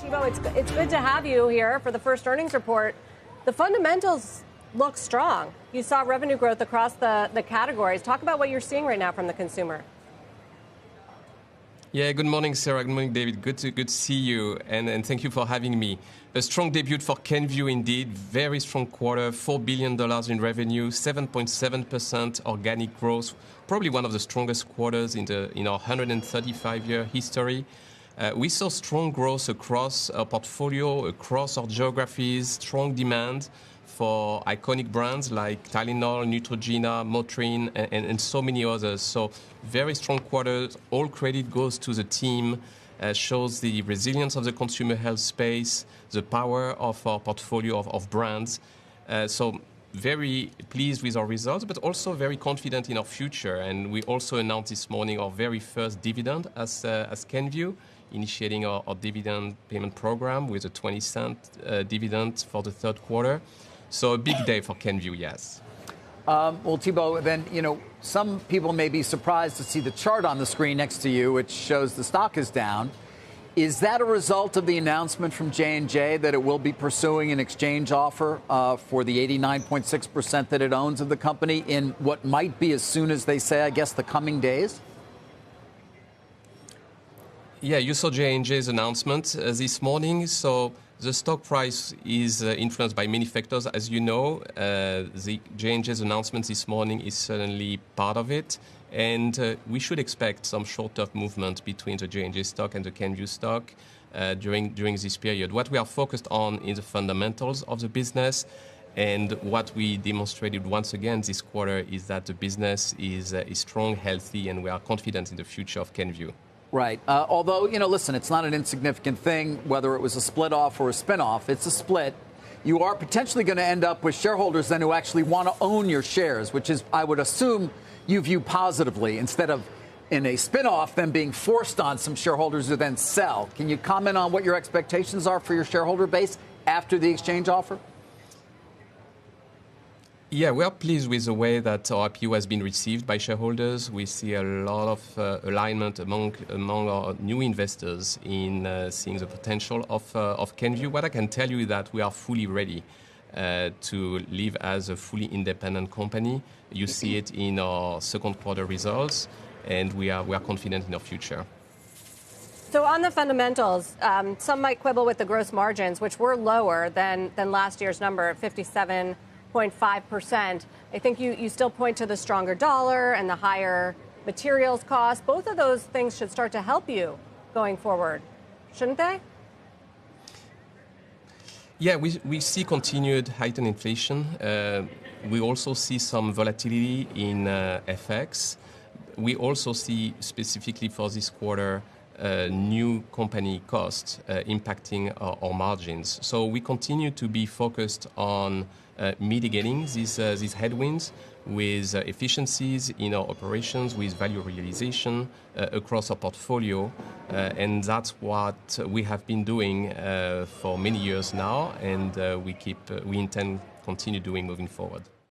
Thibaut, it's good to have you here for the first earnings report. The fundamentals look strong. You saw revenue growth across the categories. Talk about what you're seeing right now from the consumer. Yeah, good morning, Sarah. Good morning, David. Good to see you, and thank you for having me. A strong debut for Kenvue indeed. Very strong quarter, $4 billion in revenue, 7.7% organic growth. Probably one of the strongest quarters in our 135-year history. We saw strong growth across our portfolio, across our geographies, strong demand for iconic brands like Tylenol, Neutrogena, Motrin, and so many others. So very strong quarter. All credit goes to the team. Shows the resilience of the consumer health space, the power of our portfolio of brands. So very pleased with our results, but also very confident in our future. And we also announced this morning our very first dividend as Kenvue, initiating our dividend payment program with a 20-cent dividend for the third quarter. So a big day for Kenvue, yes. Well, Thibaut, then, some people may be surprised to see the chart on the screen next to you, which shows the stock is down. Is that a result of the announcement from J&J that it will be pursuing an exchange offer for the 89.6% that it owns of the company in what might be, as soon as they say, I guess, the coming days? Yeah, you saw J&J's announcement this morning. So the stock price is influenced by many factors. As you know, the J&J's announcement this morning is certainly part of it. And we should expect some short-term movement between the J&J stock and the Kenvue stock during this period. What we are focused on is the fundamentals of the business. And what we demonstrated once again this quarter is that the business is strong, healthy, and we are confident in the future of Kenvue. Right. Although, listen, it's not an insignificant thing, whether it was a split off or a spinoff. It's a split. You are potentially going to end up with shareholders then who actually want to own your shares, which is, I would assume, you view positively, instead of in a spinoff then being forced on some shareholders who then sell. Can you comment on what your expectations are for your shareholder base after the exchange offer? Yeah, we are pleased with the way that our IPO has been received by shareholders. We see a lot of alignment among our new investors in seeing the potential of Kenvue. What I can tell you is that we are fully ready to live as a fully independent company. You see it in our second quarter results, and we are confident in our future. So on the fundamentals, some might quibble with the gross margins, which were lower than last year's number at 57.5%. I think you still point to the stronger dollar and the higher materials costs. Both of those things should start to help you going forward, shouldn't they? Yeah, we see continued heightened inflation. We also see some volatility in FX. We also see, specifically for this quarter, new company costs impacting our margins. So we continue to be focused on mitigating these headwinds with efficiencies in our operations, with value realization across our portfolio. And that's what we have been doing for many years now, and we intend to continue doing moving forward.